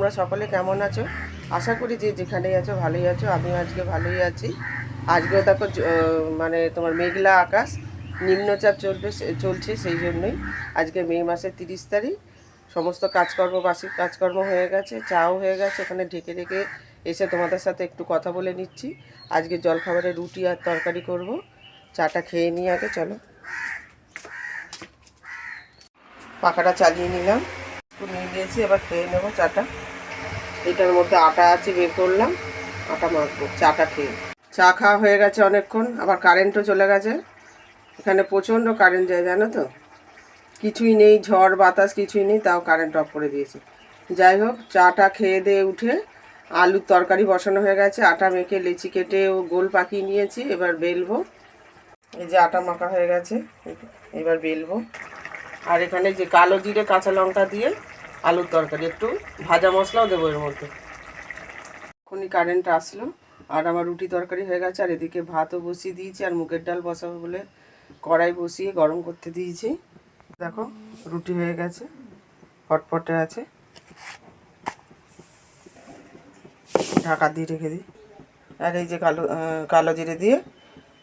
তোমরা সকলে কেমন আছো? আশা করি যে যেখানেই আছো ভালোই আছো। আমিও আজকে ভালোই আছি। আজকেও দেখো মানে তোমার মেঘলা আকাশ, নিম্নচাপ চলছে, সেই জন্যই আজকে মে মাসের 30 তারিখ। সমস্ত কাজকর্ম, বাসি কাজকর্ম হয়ে গেছে, চাও হয়ে গেছে। এখানে ঢেকে ঢেকে এসে তোমাদের সাথে একটু কথা বলে নিচ্ছি। আজকে জলখাবারে রুটি আর তরকারি করব। চাটা খেয়ে নিই আগে, চলো। পাখাটা চালিয়ে নিলাম, একটু নিয়ে নিয়েছি, এবার খেয়ে নেবো চাটা। এটার মধ্যে আটা আছে, বের করলাম, আটা মাখবো চাটা খেয়ে। চা খাওয়া হয়ে গেছে অনেকক্ষণ, আবার কারেন্টও চলে গেছে। এখানে প্রচণ্ড কারেন্ট যায়, জানো তো। কিছুই নেই, ঝড় বাতাস কিছুই নেই, তাও কারেন্ট অফ করে দিয়েছে। যাই হোক, চাটা খেয়ে দিয়ে উঠে আলুর তরকারি বসানো হয়ে গেছে। আটা মেখে লেচি কেটে ও গোল পাকিয়ে নিয়েছি, এবার বেলবো। এই যে আটা মাখা হয়ে গেছে, এবার বেলবো। আর এখানে যে কালো জিরে কাঁচা লঙ্কা দিয়ে আলুর তরকারি, একটু ভাজা মশলাও দেবো এর মধ্যে। এখনই কারেন্ট আসলো, আর আমার রুটি তরকারি হয়ে গেছে। আর এদিকে ভাতও বসিয়ে দিয়েছি, আর মুগের ডাল বসাবো বলে কড়াই বসিয়ে গরম করতে দিয়েছি। দেখো রুটি হয়ে গেছে, হটপটে আছে, ঢাকা দিয়ে রেখে দিই। আর এই যে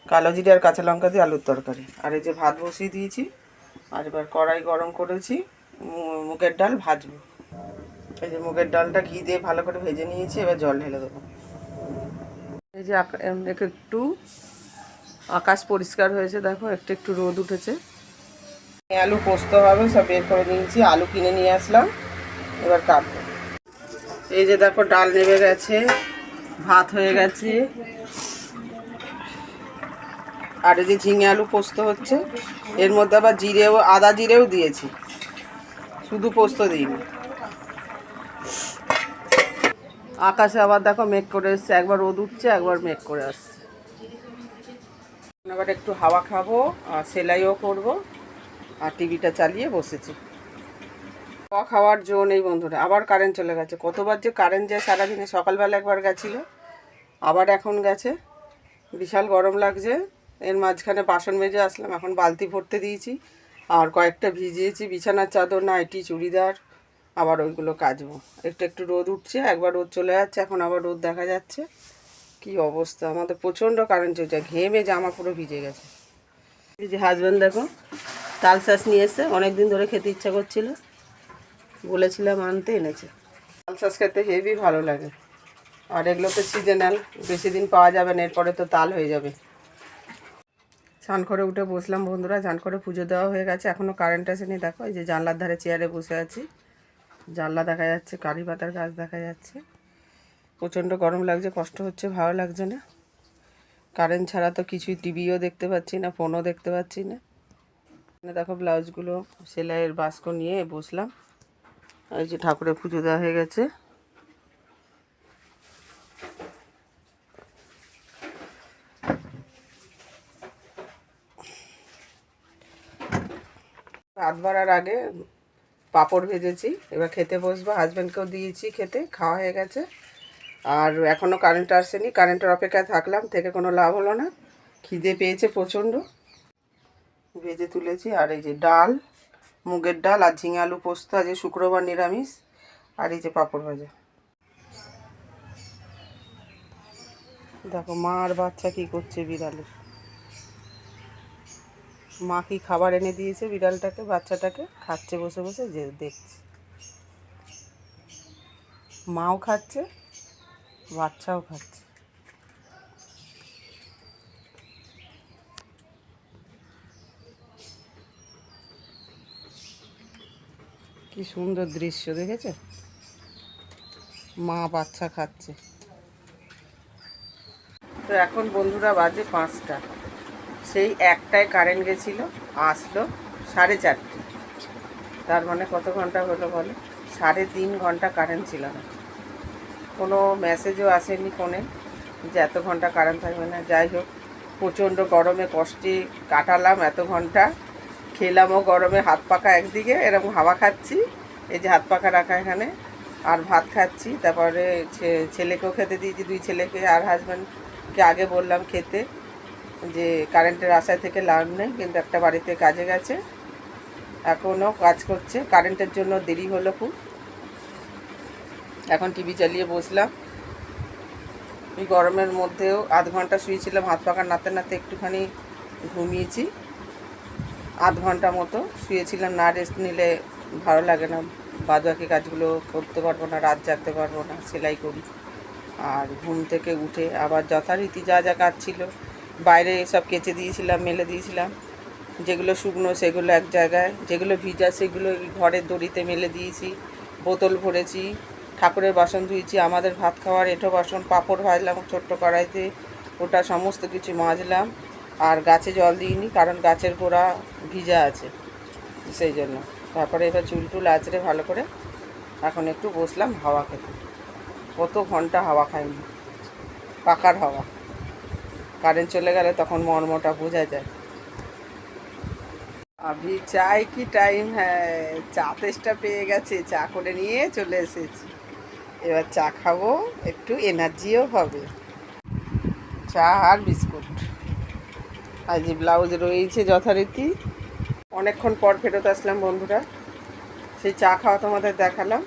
কালো জিরে আর কাঁচা লঙ্কা দিয়ে আলুর তরকারি। আর এই যে ভাত বসিয়ে দিয়েছি, আর এবার কড়াই গরম করেছি, মুগের ডাল ভাজবো। এই যে মুগের ডালটা ঘি দিয়ে ভালো করে ভেজে নিয়েছি, এবার জল ঢেলে দেবো। এই যে একটু আকাশ পরিষ্কার হয়েছে, দেখো একটু একটু রোদ উঠেছে। আলু পোস্ত হবে, সব বের করে নিয়েছি। আলু কিনে নিয়ে আসলাম, এবার কাটবো। এই যে দেখো ডাল নেমে গেছে, ভাত হয়ে গেছে, আর এই যে ঝিঙে আলু পোস্ত হচ্ছে। এর মধ্যে আবার আদা জিরেও দিয়েছি, শুধু পোস্ত দিইনি। আকাশে আবার দেখো মেঘ করে এসছে, একবার রোদ উঠছে, একবার মেঘ করে আসছে। এবার একটু হাওয়া খাবো, আর সেলাইও করব, আর টিভিটা চালিয়ে বসেছি। খাওয়ার জো নেই বন্ধুরা, আবার কারেন্ট চলে গেছে। কতবার যে কারেন্ট যায় সারাদিনে। সকালবেলা একবার গেছিলো, আবার এখন গেছে। বিশাল গরম লাগছে। এর মাঝখানে বাসন মেজে আসলাম, এখন বালতি ভরতে দিয়েছি। আর কয়েকটা ভিজিয়েছি, বিছানার চাদর, নাইটি, চুড়িদার, আবার ওইগুলো কাচবো। একটু একটু রোদ উঠছে, একবার রোদ চলে যাচ্ছে, এখন আবার রোদ দেখা যাচ্ছে। কি অবস্থা আমাদের, প্রচণ্ড কারেন্ট চলছে, ঘেমে জামা পুরো ভিজে গেছে। এই যে হাজব্যান্ড দেখো তালশাঁস নিয়ে এসছে, অনেকদিন ধরে খেতে ইচ্ছা করছিল, বলেছিলাম আনতে, এনেছে। তালশাঁস খেতে হেভি ভালো লাগে। আর এগুলো তো সিজনাল, বেশি দিন পাওয়া যাবে না, এরপরে তো তাল হয়ে যাবে। স্নান করে উঠে বসলাম বন্ধুরা, স্নান করে পুজো দেওয়া হয়ে গেছে, এখনও কারেন্ট আসেনি। দেখো এই যে জানলার ধারে চেয়ারে বসে আছি, জানলা দেখা যাচ্ছে, কারি পাতার গাছ দেখা যাচ্ছে। প্রচণ্ড গরম লাগছে, কষ্ট হচ্ছে, ভালো লাগছে না। কারেন্ট ছাড়া তো কিছুই, টিভিও দেখতে পাচ্ছি না, ফোনও দেখতে পাচ্ছি না। দেখো ব্লাউজগুলো সেলাইয়ের বাস্ক নিয়ে বসলাম। এই যে ঠাকুরের পুজো দেওয়া হয়ে গেছে। ভাত বাড়ার আগে পাঁপড় ভেজেছি, এবার খেতে বসবো। হাজব্যান্ডকেও দিয়েছি খেতে, খাওয়া হয়ে গেছে। আর এখনও কারেন্ট আসেনি, কারেন্টের অপেক্ষায় থাকলাম, থেকে কোনো লাভ হলো না। খিদে পেয়েছে প্রচণ্ড। ভেজে তুলেছি। আর এই যে ডাল, মুগের ডাল আর ঝিঙে আলু পোস্ত, আজ শুক্রবার নিরামিষ। আর এই যে পাঁপড় ভাজা। দেখো মা আর বাচ্চা কি করছে, বিড়ালে। মা কি খাবার এনে দিয়েছে বিড়ালটাকে, বাচ্চাটাকে খাচ্ছে বসে বসে, যে দেখছে। মাও খাচ্ছে, বাচ্চাও খাচ্ছে। কি সুন্দর দৃশ্য দেখেছে, মা বাচ্চা খাচ্ছে। তো এখন বন্ধুরা বাজে 5টা, সেই একটায় কারেন্ট গেছিলো, আসলো 4:30। তার মানে কত ঘন্টা হলো বলো, 3.5 ঘন্টা কারেন্ট ছিল না। কোনো মেসেজও আসেনি ফোনে যে এত ঘন্টা কারেন্ট থাকবে না। যাই হোক, প্রচণ্ড গরমে কষ্টে কাটালাম এত ঘন্টা। খেলামও গরমে, হাত পাখা একদিকে এরকম হাওয়া খাচ্ছি, এই যে হাত পাখা রাখা এখানে, আর ভাত খাচ্ছি। তারপরে ছেলেকেও খেতে দিয়েছি, 2 ছেলেকে। আর হাজব্যান্ডকে আগে বললাম খেতে, যে কারেন্টের আশায় থেকে লাভ নেই, কিন্তু একটা বাড়িতে কাজে গেছে, এখনও কাজ করছে। কারেন্টের জন্য দেরি হলো খুব। এখন টিভি চালিয়ে বসলাম। এই গরমের মধ্যেও আধ ঘন্টা শুয়েছিলাম, হাত পাখা নাড়তে নাড়তে একটুখানি ঘুমিয়েছি। আধ ঘন্টা মতো শুয়েছিলাম, না রেস্ট নিলে ভালো লাগে না, বাদবাকি কাজগুলো করতে পারবো না, রাত জাগতে পারবো না, সেলাই করি। আর ঘুম থেকে উঠে আবার যথারীতি যা যা কাজ ছিল বাইরে সব কেচে দিয়েছিলাম, মেলে দিয়েছিলাম। যেগুলো শুকনো সেগুলো এক জায়গায়, যেগুলো ভিজা সেগুলো ঘরের দড়িতে মেলে দিয়েছি। বোতল ভরেছি, ঠাকুরের বাসন ধুয়েছি, আমাদের ভাত খাওয়ার এঁটো বাসন, পাঁপড় ভাজলাম ছোট্ট কড়াইতে, ওটা সমস্ত কিছু মাজলাম। আর গাছে জল দিইনি, কারণ গাছের গোড়া ভিজা আছে, সেই জন্য। তারপরে এবার চুল টুল আঁচড়ে ভালো করে এখন একটু বসলাম হাওয়া খেতে। কত ঘন্টা হাওয়া খাইনি, পাখার হাওয়া। কারেন্ট চলে গেলে তখন মর্মটা বোঝা যায়। अभी চায় কি টাইম হ্যাঁ, চা তেষ্টা পেয়ে গেছে, চা করে নিয়ে চলে এসেছি। এবার চা খাবো, একটু এনার্জিও হবে। চা আর বিস্কুট। আজ ব্লাউজ রয়েছে যথারীতি। অনেকক্ষণ পর ফেরত আসলাম বন্ধুরা, সেই চা খাওয়া তোমাদের দেখালাম।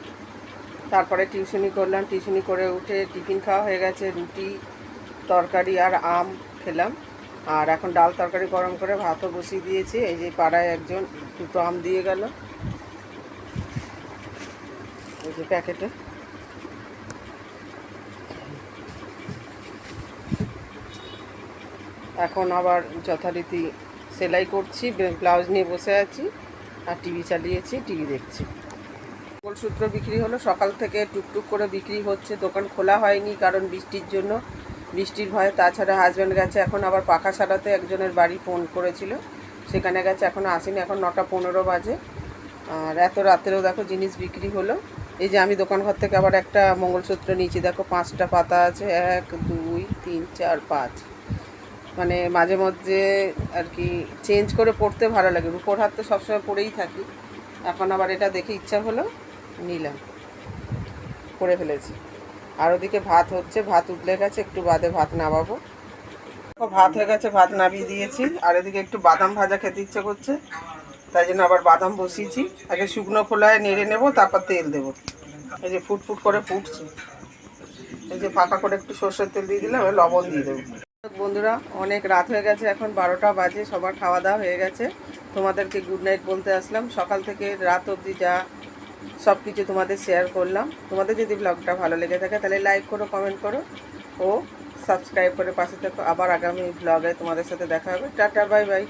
তারপরে টিউশনি করলাম, টিউশনি করে উঠে টিফিন খাওয়া হয়ে গেছে, রুটি তরকারি আর আম খেলাম। আর এখন ডাল তরকারি গরম করে ভাতও বসিয়ে দিয়েছি। এই যে পাড়ায় একজন দুটো আম দিয়ে গেল, এই যে প্যাকেটে। এখন আবার যথারীতি সেলাই করছি, ব্লাউজ নিয়ে বসে আছি আর টিভি চালিয়েছি, টিভি দেখছি। মঙ্গলসূত্র বিক্রি হলো, সকাল থেকে টুকটুক করে বিক্রি হচ্ছে। দোকান খোলা হয়নি কারণ বৃষ্টির জন্য, বৃষ্টির ভয়ে। তাছাড়া হাজব্যান্ড গেছে এখন আবার পাখা সারাতে, একজনের বাড়ি ফোন করেছিল, সেখানে গেছে, এখনও আসেনি, এখন 9:15 বাজে। আর এত রাত্রেও দেখো জিনিস বিক্রি হলো। এই যে আমি দোকান ঘর থেকে আবার একটা মঙ্গলসূত্র নিয়েছি, দেখো 5টা পাতা আছে, 1 2 3 4 5। মানে মাঝে মধ্যে আর কি চেঞ্জ করে পড়তে ভালো লাগে, রূপোর হাত তো সবসময় পরেই থাকি, এখন আবার এটা দেখে ইচ্ছা হলো, নিলাম, করে ফেলেছি। আর ওদিকে ভাত হচ্ছে, ভাত উঠলে গেছে, একটু বাদে ভাত নামাবো। ভাত হয়ে গেছে, ভাত নামিয়ে দিয়েছি। আর এদিকে একটু বাদাম ভাজা খেতে ইচ্ছে করছে, তাই জন্য আবার বাদাম বসিয়েছি। আগে শুকনো খোলায় নেড়ে নেবো, তারপর তেল দেবো। এই যে ফুটফুট করে ফুটছে, এই যে ফাঁকা করে একটু সর্ষের তেল দিয়ে দিলাম, লবণ দিয়ে দেবো। বন্ধুরা অনেক রাত হয়ে গেছে, এখন 12টা বাজে, সবার খাওয়া দাওয়া হয়ে গেছে। তোমাদেরকে গুড নাইট বলতে আসলাম। সকাল থেকে রাত অবধি যা সব কিছু তোমাদের শেয়ার করলাম। তোমাদের যদি ব্লগটা ভালো লেগে থাকে তাহলে লাইক করো, কমেন্ট করো ও সাবস্ক্রাইব করে পাশে থাকো। আবার আগামী ব্লগে তোমাদের সাথে দেখা হবে। Tata, bye bye.